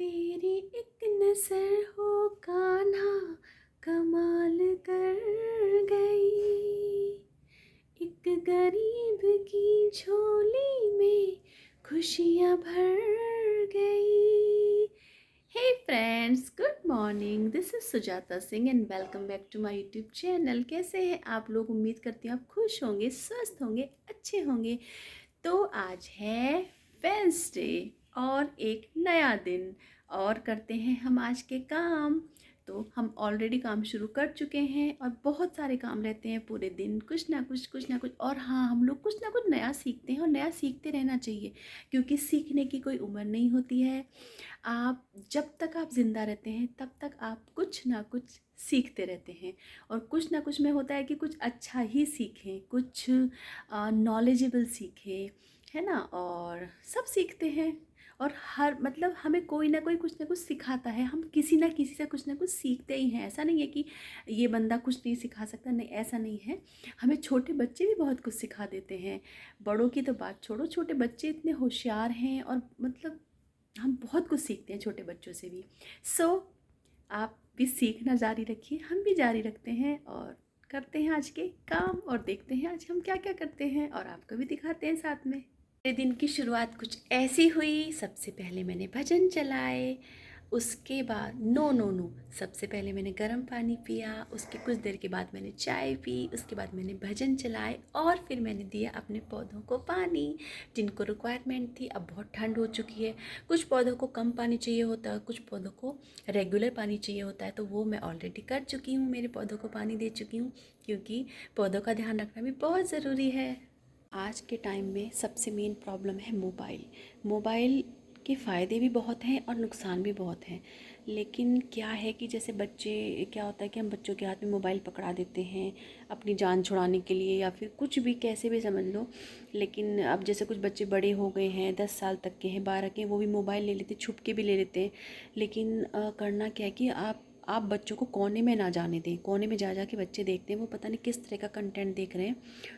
तेरी एक नजर हो कान्हा कमाल कर गई। एक गरीब की झोली में खुशियाँ भर गई। Hey friends, good morning. This is Sujata Singh and welcome back to my YouTube channel. कैसे हैं आप लोग? उम्मीद करती हूँ आप खुश होंगे, स्वस्थ होंगे, अच्छे होंगे। तो आज है वेंसडे और एक नया दिन और करते हैं हम आज के काम। तो हम ऑलरेडी काम शुरू कर चुके हैं और बहुत सारे काम रहते हैं पूरे दिन, कुछ ना कुछ। और हाँ, हम लोग कुछ ना कुछ नया सीखते हैं और नया सीखते रहना चाहिए, क्योंकि सीखने की कोई उम्र नहीं होती है। आप जब तक आप ज़िंदा रहते हैं तब तक आप कुछ ना कुछ सीखते रहते हैं। और कुछ ना कुछ में होता है कि कुछ अच्छा ही सीखें, कुछ नॉलेजेबल सीखें, है ना। और सब सीखते हैं और हर मतलब हमें कोई ना कोई कुछ ना कुछ सिखाता है। हम किसी ना किसी से कुछ ना कुछ सीखते ही हैं। ऐसा नहीं है कि ये बंदा कुछ नहीं सिखा सकता, नहीं, ऐसा नहीं है। हमें छोटे बच्चे भी बहुत कुछ सिखा देते हैं। बड़ों की तो बात छोड़ो, छोटे बच्चे इतने होशियार हैं और मतलब हम बहुत कुछ सीखते हैं छोटे बच्चों से भी। आप भी सीखना जारी रखिए, हम भी जारी रखते हैं और करते हैं आज के काम और देखते हैं आज हम क्या क्या करते हैं और आपको भी दिखाते हैं साथ में। मेरे दिन की शुरुआत कुछ ऐसी हुई। सबसे पहले मैंने भजन चलाए, उसके बाद नो, सबसे पहले मैंने गर्म पानी पिया, उसके कुछ देर के बाद मैंने चाय पी, उसके बाद मैंने भजन चलाए और फिर मैंने दिया अपने पौधों को पानी जिनको रिक्वायरमेंट थी। अब बहुत ठंड हो चुकी है, कुछ पौधों को कम पानी चाहिए होता है, कुछ पौधों को रेगुलर पानी चाहिए होता है, तो वो मैं ऑलरेडी कर चुकी हूँ। मेरे पौधों को पानी दे चुकी हूँ, क्योंकि पौधों का ध्यान रखना भी बहुत ज़रूरी है। आज के टाइम में सबसे मेन प्रॉब्लम है मोबाइल। मोबाइल के फ़ायदे भी बहुत हैं और नुकसान भी बहुत हैं। लेकिन क्या है कि जैसे बच्चे, क्या होता है कि हम बच्चों के हाथ में मोबाइल पकड़ा देते हैं अपनी जान छुड़ाने के लिए या फिर कुछ भी, कैसे भी समझ लो। लेकिन अब जैसे कुछ बच्चे बड़े हो गए हैं, 10 साल तक के हैं, 12 के, वो भी मोबाइल ले लेते, छुप के भी ले लेते हैं। लेकिन करना क्या है कि आप बच्चों को कोने में ना जाने दें। कोने में जा के बच्चे देखते हैं, वो पता नहीं किस तरह का कंटेंट देख रहे हैं।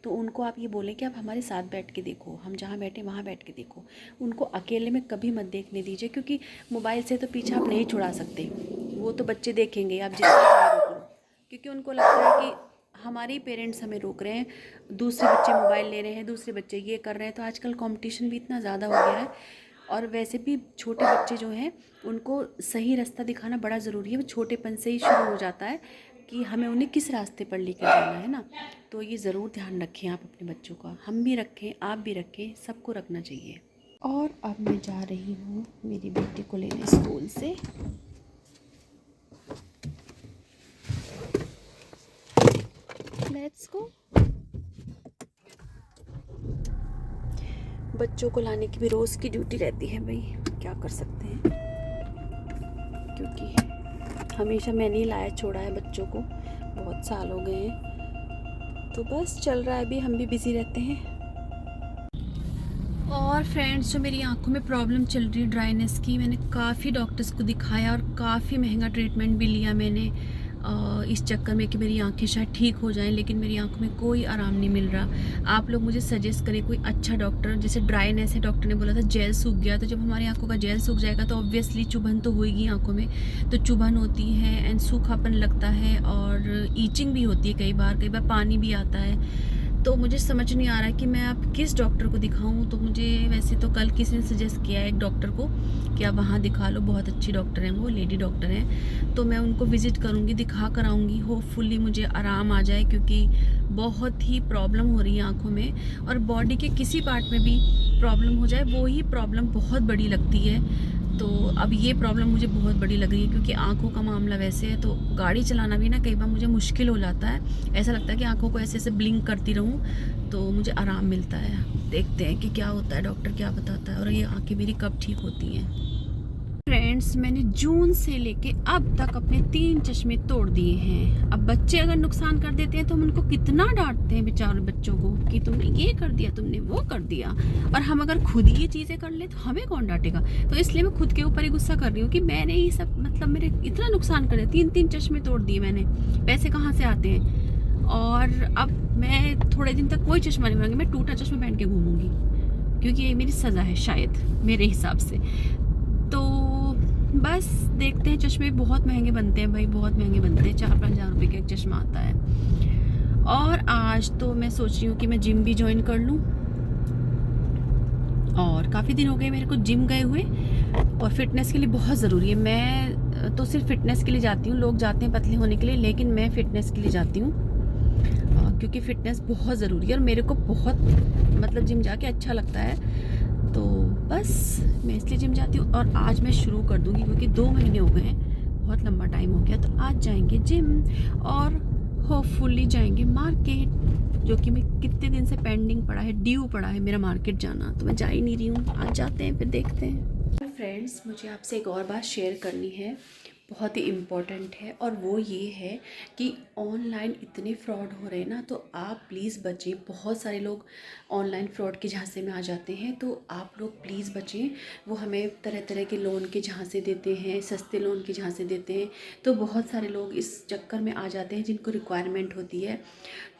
तो उनको आप ये बोलें कि आप हमारे साथ बैठ के देखो, हम जहाँ बैठे वहाँ बैठ के देखो। उनको अकेले में कभी मत देखने दीजिए, क्योंकि मोबाइल से तो पीछा आप नहीं छुड़ा सकते। वो तो बच्चे देखेंगे, आप जितना चाहे रोक लो, क्योंकि उनको लगता है कि हमारे ही पेरेंट्स हमें रोक रहे हैं, दूसरे बच्चे मोबाइल ले रहे हैं, दूसरे बच्चे ये कर रहे हैं। तो आजकल कंपटीशन भी इतना ज़्यादा हो गया है। और वैसे भी छोटे बच्चे जो हैं उनको सही रास्ता दिखाना बड़ा ज़रूरी है। वो छोटेपन से ही शुरू हो जाता है कि हमें उन्हें किस रास्ते पर लेकर जाना है ना। तो ये ज़रूर ध्यान रखें आप अपने बच्चों का, हम भी रखें, आप भी रखें, सबको रखना चाहिए। और अब मैं जा रही हूँ मेरी बेटी को लेने स्कूल से। Let's go. बच्चों को लाने की भी रोज़ की ड्यूटी रहती है भाई, क्या कर सकते हैं, क्योंकि हमेशा मैंने ही लाया छोड़ा है बच्चों को, बहुत साल हो गए हैं। तो बस चल रहा है, अभी हम भी बिज़ी रहते हैं। और फ्रेंड्स, जो मेरी आंखों में प्रॉब्लम चल रही है ड्राइनेस की, मैंने काफ़ी डॉक्टर्स को दिखाया और काफ़ी महंगा ट्रीटमेंट भी लिया मैंने इस चक्कर में कि मेरी आंखें शायद ठीक हो जाएं, लेकिन मेरी आंखों में कोई आराम नहीं मिल रहा। आप लोग मुझे सजेस्ट करें कोई अच्छा डॉक्टर। जैसे ड्राइनेस है, डॉक्टर ने बोला था जेल सूख गया, तो जब हमारी आंखों का जेल सूख जाएगा तो ऑब्वियसली चुभन तो होएगी आंखों में, तो चुभन होती है एंड सूखापन लगता है और ईचिंग भी होती है, कई बार पानी भी आता है। तो मुझे समझ नहीं आ रहा कि मैं अब किस डॉक्टर को दिखाऊं। तो मुझे वैसे तो कल किसी ने सजेस्ट किया है एक डॉक्टर को कि आप वहाँ दिखा लो, बहुत अच्छी डॉक्टर हैं, वो लेडी डॉक्टर हैं। तो मैं उनको विज़िट करूँगी, दिखा कर आऊँगी, होपफुली मुझे आराम आ जाए, क्योंकि बहुत ही प्रॉब्लम हो रही है आँखों में। और बॉडी के किसी पार्ट में भी प्रॉब्लम हो जाए, वो ही प्रॉब्लम बहुत बड़ी लगती है। तो अब ये प्रॉब्लम मुझे बहुत बड़ी लग रही है, क्योंकि आंखों का मामला वैसे है तो गाड़ी चलाना भी ना कई बार मुझे मुश्किल हो जाता है। ऐसा लगता है कि आंखों को ऐसे ऐसे ब्लिंक करती रहूं तो मुझे आराम मिलता है। देखते हैं कि क्या होता है, डॉक्टर क्या बताता है और ये आंखें मेरी कब ठीक होती हैं। फ्रेंड्स, मैंने जून से लेके अब तक अपने 3 चश्मे तोड़ दिए हैं। अब बच्चे अगर नुकसान कर देते हैं तो हम उनको कितना डांटते हैं बेचारे बच्चों को कि तुमने ये कर दिया, तुमने वो कर दिया। और हम अगर खुद ही ये चीज़ें कर ले तो हमें कौन डांटेगा। तो इसलिए मैं खुद के ऊपर ही गुस्सा कर रही हूँ कि मैंने ये सब मतलब मेरे इतना नुकसान कर दिया, 3 चश्मे तोड़ दिए मैंने, पैसे कहाँ से आते हैं। और अब मैं थोड़े दिन तक कोई चश्मा नहीं पहनूंगी, मैं टूटा चश्मा पहन के घूमूंगी, क्योंकि ये मेरी सज़ा है शायद, मेरे हिसाब से। तो बस देखते हैं। चश्मे बहुत महंगे बनते हैं भाई, बहुत महंगे बनते हैं। 4-5 हज़ार रुपये का एक चश्मा आता है। और आज तो मैं सोच रही हूँ कि मैं जिम भी ज्वाइन कर लूँ। और काफ़ी दिन हो गए मेरे को जिम गए हुए, और फिटनेस के लिए बहुत ज़रूरी है। मैं तो सिर्फ फिटनेस के लिए जाती हूँ, लोग जाते हैं पतले होने के लिए, लेकिन मैं फ़िटनेस के लिए जाती हूँ क्योंकि फ़िटनेस बहुत ज़रूरी है और मेरे को बहुत मतलब जिम जाके अच्छा लगता है। तो बस मैं इसलिए जिम जाती हूँ, और आज मैं शुरू कर दूँगी क्योंकि 2 महीने हो गए हैं, बहुत लंबा टाइम हो गया। तो आज जाएंगे जिम और होपफुली जाएंगे मार्केट, जो कि मैं कितने दिन से पेंडिंग पड़ा है, ड्यू पड़ा है मेरा मार्केट जाना, तो मैं जा ही नहीं रही हूँ। आज जाते हैं, फिर देखते हैं। फ्रेंड्स, मुझे आपसे एक और बात शेयर करनी है, बहुत ही इम्पॉर्टेंट है, और वो ये है कि ऑनलाइन इतने फ्रॉड हो रहे हैं ना, तो आप प्लीज़ बचें। बहुत सारे लोग ऑनलाइन फ्रॉड के झांसे में आ जाते हैं, तो आप लोग प्लीज़ बचें। वो हमें तरह तरह के लोन के झांसे देते हैं, सस्ते लोन के झांसे देते हैं, तो बहुत सारे लोग इस चक्कर में आ जाते हैं जिनको रिक्वायरमेंट होती है।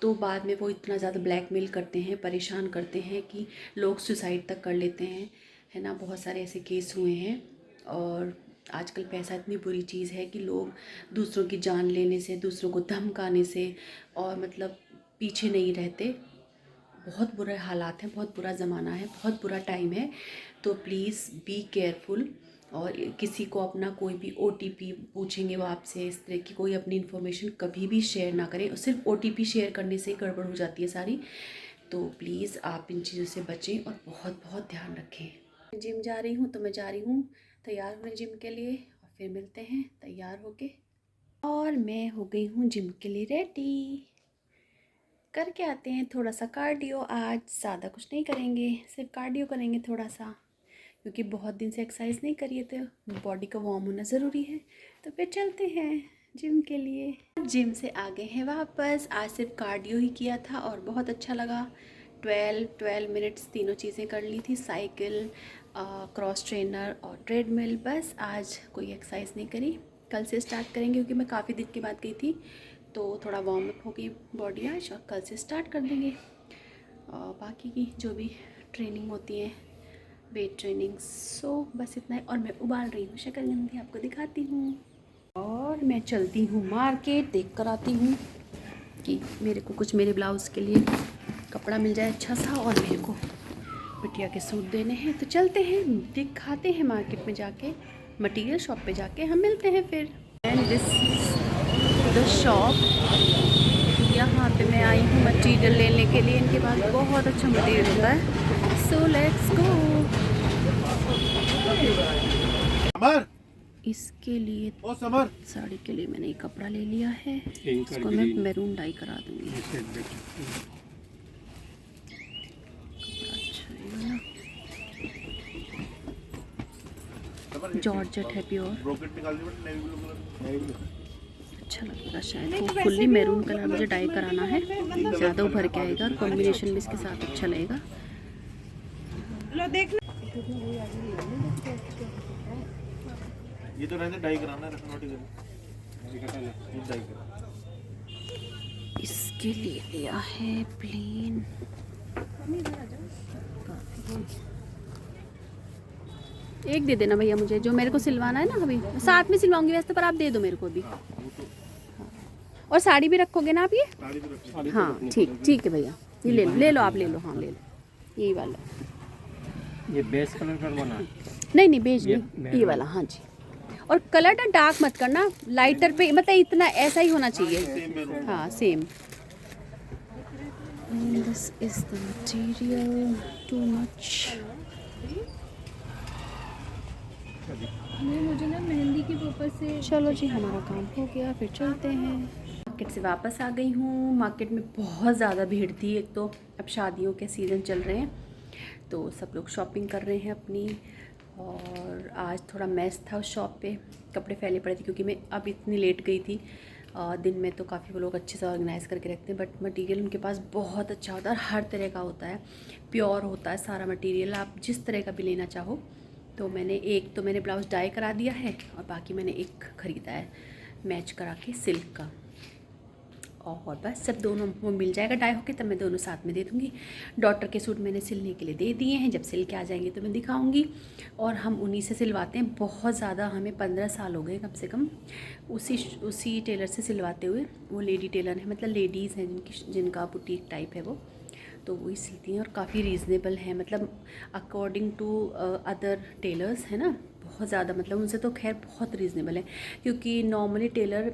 तो बाद में वो इतना ज़्यादा ब्लैकमेल करते हैं, परेशान करते हैं कि लोग सुसाइड तक कर लेते हैं, है ना। बहुत सारे ऐसे केस हुए हैं। और आजकल पैसा इतनी बुरी चीज़ है कि लोग दूसरों की जान लेने से, दूसरों को धमकाने से और मतलब पीछे नहीं रहते। बहुत बुरे हालात हैं, बहुत बुरा ज़माना है, बहुत बुरा टाइम है। तो प्लीज़ बी केयरफुल। और किसी को अपना कोई भी OTP पूछेंगे वो आपसे, इस तरह की कोई अपनी इन्फॉर्मेशन कभी भी शेयर ना करें। और सिर्फ OTP शेयर करने से ही गड़बड़ हो जाती है सारी। तो प्लीज़ आप इन चीज़ों से बचें और बहुत बहुत ध्यान रखें। जिम जा रही हूँ, तो मैं जा रही हूँ तैयार होने जिम के लिए, और फिर मिलते हैं तैयार होके। और मैं हो गई हूँ जिम के लिए रेडी। करके आते हैं थोड़ा सा कार्डियो। आज ज़्यादा कुछ नहीं करेंगे, सिर्फ कार्डियो करेंगे थोड़ा सा, क्योंकि बहुत दिन से एक्सरसाइज नहीं करी है, तो बॉडी का वार्म होना ज़रूरी है। तो फिर चलते हैं जिम के लिए। जिम से आ गए हैं वापस। आज सिर्फ कार्डियो ही किया था और बहुत अच्छा लगा। 12 मिनट्स तीनों चीज़ें कर ली थी, साइकिल, क्रॉस ट्रेनर और ट्रेडमिल। बस आज कोई एक्सरसाइज नहीं करी। कल से स्टार्ट करेंगे क्योंकि मैं काफ़ी दिन के बाद गई थी, तो थोड़ा वार्म अप हो गई बॉडी आज, और कल से स्टार्ट कर देंगे। और बाकी की जो भी ट्रेनिंग होती है, वेट ट्रेनिंग, सो बस इतना है। और मैं उबाल रही हूँ शकरकंदी, आपको दिखाती हूँ। और मैं चलती हूँ मार्केट, देख कर आती हूँ कि मेरे को कुछ मेरे ब्लाउज़ के लिए कपड़ा मिल जाए अच्छा सा, और मेरे को बिटिया के सूट देने हैं। तो चलते हैं, दिखाते हैं मार्केट में जाके, मटेरियल शॉप पे जाके हम मिलते हैं फिर। एंड दिस द शॉप, यहाँ पे मैं आई हूँ मटेरियल लेने के लिए। इनके पास बहुत अच्छा मटेरियल होता है। So let's go. इसके लिए साड़ी के लिए मैंने ये कपड़ा ले लिया है, इसको मैं मैरून डाई करा दूँगी। जॉर्जेट है प्योर, अच्छा लगेगा शायद। फुल्ली मैरून कलर मुझे डाई कराना है, ज़्यादा उभर के आएगा और कॉम्बिनेशन भी इसके साथ अच्छा लगेगा। ये तो रहने डाई कराना है, इसके लिए लिया है प्लेन। एक दे देना भैया मुझे, जो मेरे को सिलवाना है ना, अभी साथ में सिलवाऊंगी वैसे, पर आप दे दो मेरे को भी। और साड़ी भी रखोगे ना आप ये? हाँ ठीक, ठीक है भैया, ये ले लो आप, ले लो, हाँ ले लो, यही वाला। ये बेस कलर करवाना है? नहीं नहीं बेज नहीं, ये वाला, हाँ जी। और कलर ना डार्क मत करना, लाइटर पे, मतलब इतना ऐसा ही होना चाहिए। हाँ same. This is the material, too much. मुझे ना मेहंदी की पर्पस से। चलो जी, हमारा काम हो गया, फिर चलते हैं। मार्केट से वापस आ गई हूँ। मार्केट में बहुत ज़्यादा भीड़ थी। एक तो अब शादियों के सीज़न चल रहे हैं, तो सब लोग शॉपिंग कर रहे हैं अपनी। और आज थोड़ा मैस था उस शॉप पे, कपड़े फैले पड़े थे क्योंकि मैं अब इतनी लेट गई थी। दिन में तो काफ़ी वो लोग अच्छे से ऑर्गेनाइज़ करके रखते हैं, बट मटेरियल उनके पास बहुत अच्छा होता है, हर तरह का होता है, प्योर होता है सारा मटेरियल, आप जिस तरह का भी लेना चाहो। तो मैंने ब्लाउज़ डाई करा दिया है, और बाकी मैंने एक ख़रीदा है मैच करा के सिल्क का। और बस जब दोनों वो मिल जाएगा डाई होके तब मैं दोनों साथ में दे दूँगी। डॉटर के सूट मैंने सिलने के लिए दे दिए हैं, जब सिल के आ जाएंगे तो मैं दिखाऊंगी। और हम उन्हीं से सिलवाते हैं बहुत ज़्यादा, हमें 15 साल हो गए कम से कम उसी टेलर से सिलवाते हुए। वो लेडी टेलर है, मतलब लेडीज़ हैं जिनका बुटीक टाइप है वो, तो वही सिलती हैं और काफ़ी रीज़नेबल है, मतलब अकॉर्डिंग टू अदर टेलर्स है ना, बहुत ज़्यादा, मतलब उनसे तो खैर बहुत रीज़नेबल है। क्योंकि नॉर्मली टेलर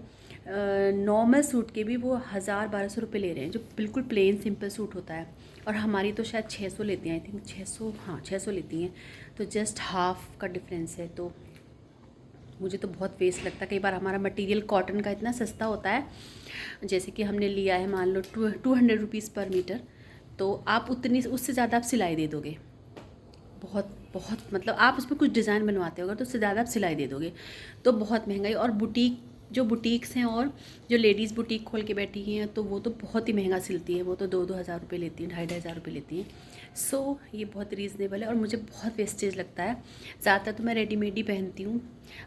नॉर्मल सूट के भी वो 1000-1200 रुपये ले रहे हैं, जो बिल्कुल प्लेन सिंपल सूट होता है। और हमारी तो शायद 600 लेती हैं, आई थिंक 600, हाँ 600 लेती हैं। तो जस्ट हाफ का डिफरेंस है। तो मुझे तो बहुत वेस्ट लगता है। कई बार हमारा मटेरियल कॉटन का इतना सस्ता होता है, जैसे कि हमने लिया है मान लो 200 रुपीज़ पर मीटर, तो आप उतनी उससे ज़्यादा आप सिलाई दे दोगे, बहुत बहुत, मतलब आप उसमें कुछ डिज़ाइन बनवाते होगे तो उससे ज़्यादा आप सिलाई दे दोगे, तो बहुत महंगाई। और बुटीक्स हैं और जो लेडीज़ बुटीक खोल के बैठी हैं तो वो तो बहुत ही महंगा सिलती हैं, वो तो 2-2 हज़ार रुपये लेती हैं, 2,500 रुपये लेती हैं। सो ये बहुत रीज़नेबल है और मुझे बहुत वेस्टेज लगता है। ज़्यादातर तो मैं रेडीमेड ही पहनती हूँ।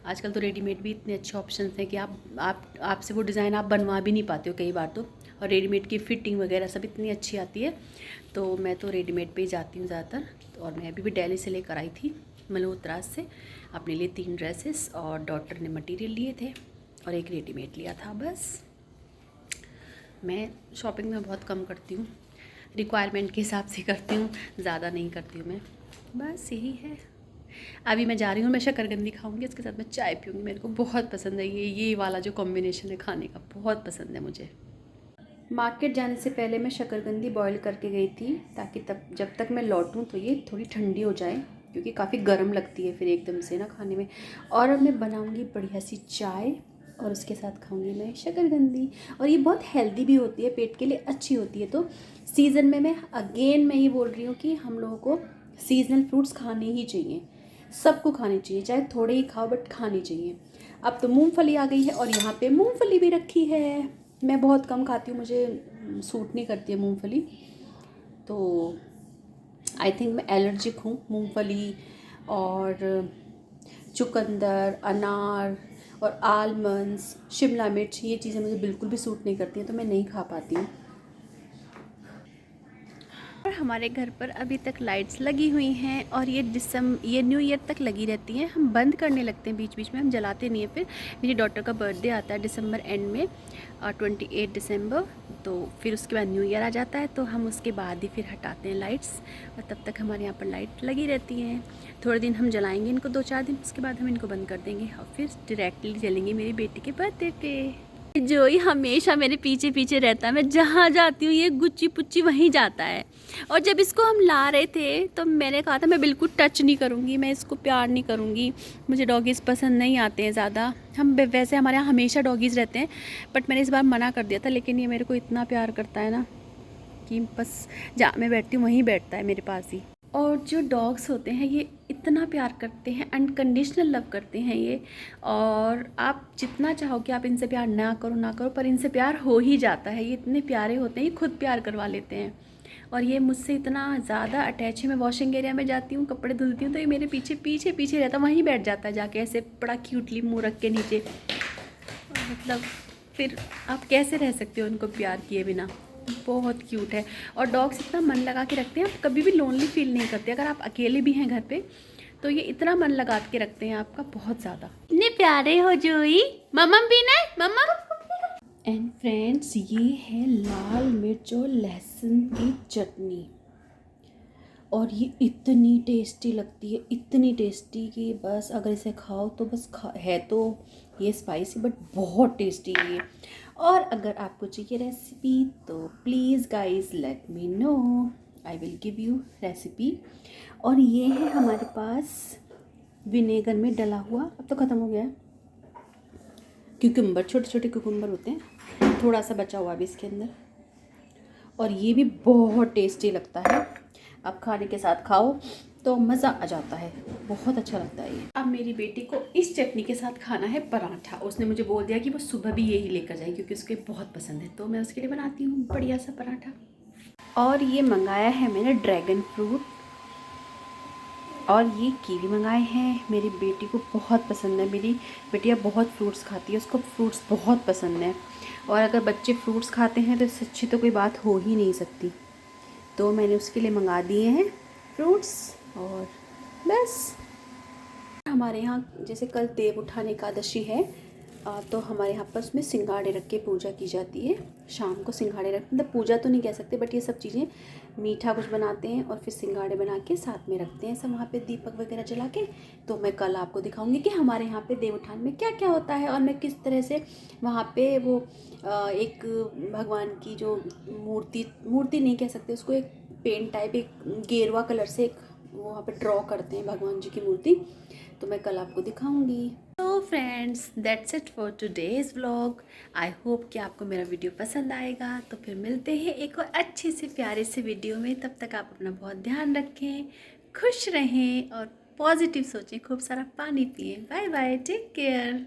आजकल तो रेडीमेड भी इतने अच्छे ऑप्शन हैं कि आपसे वो डिज़ाइन आप बनवा भी नहीं पाते हो कई बार तो, और रेडीमेड की फ़िटिंग वगैरह सब इतनी अच्छी आती है। तो मैं तो रेडीमेड पे ही जाती हूँ ज़्यादातर। और मैं अभी भी दिल्ली से लेकर आई थी मल्होत्रा से अपने लिए 3 ड्रेसेस, और डॉटर ने मटेरियल लिए थे और एक रेडीमेड लिया था। बस मैं शॉपिंग में बहुत कम करती हूँ, रिक्वायरमेंट के हिसाब से करती हूँ, ज़्यादा नहीं करती हूँ मैं। बस यही है। अभी मैं जा रही हूँ, मैं शक्करकंदी खाऊंगी, इसके साथ मैं चाय पीऊँगी। मेरे को बहुत पसंद है ये वाला जो कॉम्बिनेशन है खाने का, बहुत पसंद है मुझे। मार्केट जाने से पहले मैं शक्करकंदी बॉईल करके गई थी, ताकि तब जब तक मैं लौटूं तो ये थोड़ी ठंडी हो जाए, क्योंकि काफ़ी गर्म लगती है फिर एकदम से ना खाने में। और अब मैं बनाऊंगी बढ़िया सी चाय और उसके साथ खाऊंगी मैं शक्करकंदी। और ये बहुत हेल्दी भी होती है, पेट के लिए अच्छी होती है। तो सीज़न में मैं ही बोल रही हूँ कि हम लोगों को सीजनल फ्रूट्स खाने ही चाहिए, सबको खाने चाहिए, चाहे थोड़े ही खाओ बट खानी चाहिए। अब तो मूंगफली आ गई है और यहाँ पे मूंगफली भी रखी है। मैं बहुत कम खाती हूँ, मुझे सूट नहीं करती है मूंगफली, तो आई थिंक मैं एलर्जिक हूँ मूंगफली और चुकंदर, अनार और आलमंड्स, शिमला मिर्च, ये चीज़ें मुझे बिल्कुल भी सूट नहीं करती हैं, तो मैं नहीं खा पाती हूँ। और हमारे घर पर अभी तक लाइट्स लगी हुई हैं और ये न्यू ईयर तक लगी रहती हैं। हम बंद करने लगते हैं बीच बीच में, हम जलाते नहीं हैं। फिर मेरी डॉटर का बर्थडे आता है दिसंबर एंड में, 28 दिसंबर, तो फिर उसके बाद न्यू ईयर आ जाता है, तो हम उसके बाद ही फिर हटाते हैं लाइट्स। और तब तक हमारे यहाँ पर लाइट लगी रहती हैं। थोड़े दिन हम जलाएंगे इनको, 2-4 दिन, उसके बाद हम इनको बंद कर देंगे और फिर डायरेक्टली जलेंगे मेरी बेटी के बर्थडे पे। जोई हमेशा मेरे पीछे पीछे रहता है, मैं जहाँ जाती हूँ ये गुच्ची पुच्ची वहीं जाता है। और जब इसको हम ला रहे थे तो मैंने कहा था मैं बिल्कुल टच नहीं करूँगी, मैं इसको प्यार नहीं करूँगी, मुझे डॉगीज़ पसंद नहीं आते हैं ज़्यादा। वैसे हमारे यहाँ हमेशा डॉगीज़ रहते हैं, बट मैंने इस बार मना कर दिया था। लेकिन ये मेरे को इतना प्यार करता है ना कि बस जहाँ मैं बैठती हूँ वहीं बैठता है मेरे पास ही। और जो डॉग्स होते हैं ये इतना प्यार करते हैं, अनकंडीशनल लव करते हैं ये। और आप जितना चाहो कि आप इनसे प्यार ना करो, पर इनसे प्यार हो ही जाता है। ये इतने प्यारे होते हैं, ये खुद प्यार करवा लेते हैं। और ये मुझसे इतना ज़्यादा अटैच है। मैं वॉशिंग एरिया में जाती हूँ, कपड़े धुलती हूँ, तो ये मेरे पीछे पीछे पीछे रहता है, वहीं बैठ जाता है जाके, ऐसे बड़ा क्यूटली मुँह रख के नीचे। और मतलब फिर आप कैसे रह सकते हो उनको प्यार किए बिना। बहुत क्यूट है। और डॉग्स इतना मन लगा के रखते हैं, आप कभी भी लोनली फील नहीं करते। अगर आप अकेले भी हैं घर पे तो ये इतना मन लगा के रखते हैं आपका, बहुत ज़्यादा। इतने प्यारे हो जोई। मम्मा भी ना, मम्मा। एंड फ्रेंड्स, ये है लाल मिर्च और लहसुन की चटनी, और ये इतनी टेस्टी लगती है, इतनी टेस्टी कि बस अगर इसे खाओ तो बस है तो ये स्पाइसी बट बहुत टेस्टी है ये। और अगर आपको चाहिए रेसिपी तो please guys let me know, I will give you recipe. और ये है हमारे पास विनेगर में डला हुआ, अब तो ख़त्म हो गया है, क्यूकम्बर, छोटे छोटे क्यूकम्बर होते हैं, थोड़ा सा बचा हुआ भी इसके अंदर। और ये भी बहुत टेस्टी लगता है, आप खाने के साथ खाओ तो मज़ा आ जाता है, बहुत अच्छा लगता है ये। अब मेरी बेटी को इस चटनी के साथ खाना है पराठा। उसने मुझे बोल दिया कि वो सुबह भी यही लेकर जाए क्योंकि उसके बहुत पसंद है, तो मैं उसके लिए बनाती हूँ बढ़िया सा पराठा। और ये मंगाया है मैंने ड्रैगन फ्रूट, और ये कीवी मंगाए हैं। मेरी बेटी को बहुत पसंद है, मेरी बेटियाँ बहुत फ्रूट्स खाती है, उसको फ्रूट्स बहुत पसंद है। और अगर बच्चे फ्रूट्स खाते हैं तो इससे अच्छी तो कोई बात हो ही नहीं सकती। तो मैंने उसके लिए मंगा दिए हैं फ्रूट्स और बस। हमारे यहाँ जैसे कल देव उठान एकादशी है तो हमारे यहाँ पर उसमें सिंगाड़े रख के पूजा की जाती है। शाम को सिंगाड़े रख, मतलब पूजा तो नहीं कह सकते बट ये सब चीज़ें मीठा कुछ बनाते हैं और फिर सिंगाड़े बना के साथ में रखते हैं सब वहाँ पे दीपक वगैरह जला के। तो मैं कल आपको दिखाऊंगी कि हमारे यहाँ पे देव उठान में क्या क्या होता है और मैं किस तरह से वहाँ पे वो एक भगवान की जो मूर्ति नहीं कह सकते उसको, एक पेंट टाइप, एक गेरुआ कलर से एक वहाँ पे ड्रॉ करते हैं भगवान जी की मूर्ति। तो मैं कल आपको दिखाऊंगी। तो friends that's it for today's vlog. I hope कि आपको मेरा वीडियो पसंद आएगा। तो फिर मिलते हैं एक और अच्छे से प्यारे से वीडियो में। तब तक आप अपना बहुत ध्यान रखें, खुश रहें और पॉजिटिव सोचें, खूब सारा पानी पिएं। Bye bye, take care.